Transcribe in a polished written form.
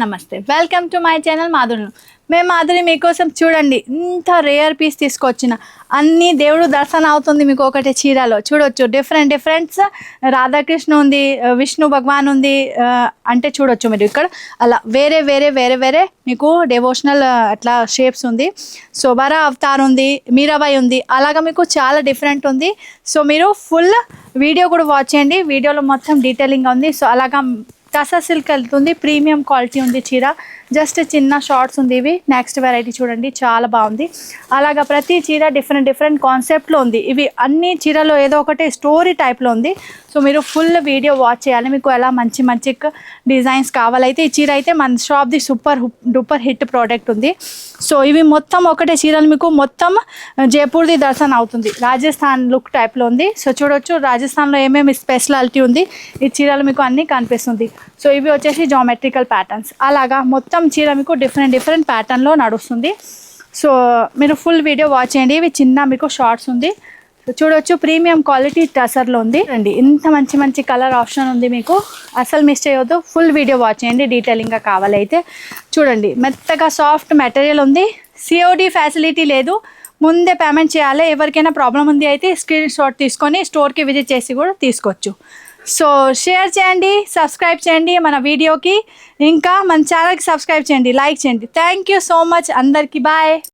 నమస్తే welcome to my channel Madhuri. మేము మాధురి మీకోసం చూడండి ఇంత రేర్ పీస్ తీసుకొచ్చిన అన్ని దేవుడు దర్శనం అవుతుంది మీకు ఒకటే చీరలో చూడొచ్చు. డిఫరెంట్స్ రాధాకృష్ణ ఉంది, విష్ణు భగవాన్ ఉంది, అంటే చూడొచ్చు మీరు ఇక్కడ అలా వేరే మీకు డెవోషనల్ అట్లా షేప్స్ ఉంది. సో వరా అవతార్ ఉంది, మీరాబాయి ఉంది, అలాగా మీకు చాలా డిఫరెంట్ ఉంది. సో మీరు ఫుల్ వీడియో కూడా వాచ్ చేయండి, వీడియోలో మొత్తం డీటెయిలింగ్ ఉంది. సో అలాగా టసా సిల్క్ వెళ్తుంది, ప్రీమియం క్వాలిటీ ఉంది చీర. జస్ట్ చిన్న షార్ట్స్ ఉంది. ఇవి నెక్స్ట్ వెరైటీ చూడండి, చాలా బాగుంది. అలాగా ప్రతి చీర డిఫరెంట్ కాన్సెప్ట్లో ఉంది. ఇవి అన్ని చీరలో ఏదో ఒకటి స్టోరీ టైప్లో ఉంది. సో మీరు ఫుల్ వీడియో వాచ్ చేయాలి. మీకు ఎలా మంచి డిజైన్స్ కావాలైతే ఈ చీర అయితే మన షాప్ది డూపర్ హిట్ ప్రోడక్ట్ ఉంది. సో ఇవి మొత్తం ఒకటే చీరలు మీకు మొత్తం జైపూర్ది దర్శనం అవుతుంది. రాజస్థాన్ లుక్ టైప్లో ఉంది. సో చూడొచ్చు రాజస్థాన్లో ఏమేమి స్పెషాలిటీ ఉంది ఈ చీరలు మీకు అన్నీ కనిపిస్తుంది. సో ఇవి వచ్చేసి జామెట్రికల్ ప్యాటర్న్స్. అలాగా మొత్తం చీర మీకు డిఫరెంట్ ప్యాటర్న్లో నడుస్తుంది. సో మీరు ఫుల్ వీడియో వాచ్ చేయండి. ఇవి చిన్న మీకు షార్ట్స్ ఉంది. చూడొచ్చు ప్రీమియం క్వాలిటీ టసర్లో ఉంది అండి. ఇంత మంచి కలర్ ఆప్షన్ ఉంది మీకు, అసలు మిస్ చేయొద్దు. ఫుల్ వీడియో వాచ్ చేయండి డీటెయిలింగ్గా కావాలైతే. చూడండి మెత్తగా సాఫ్ట్ మెటీరియల్ ఉంది. సిఓడి ఫెసిలిటీ లేదు, ముందే పేమెంట్ చేయాలి. ఎవరికైనా ప్రాబ్లం ఉంది అయితే స్క్రీన్ షాట్ తీసుకొని స్టోర్కి విజిట్ చేసి కూడా తీసుకోవచ్చు. సో షేర్ చేయండి, సబ్స్క్రైబ్ చేయండి మన వీడియోకి, ఇంకా మన ఛానల్కి సబ్స్క్రైబ్ చేయండి, లైక్ చేయండి. థ్యాంక్ యూ సో మచ్ అందరికీ. బాయ్.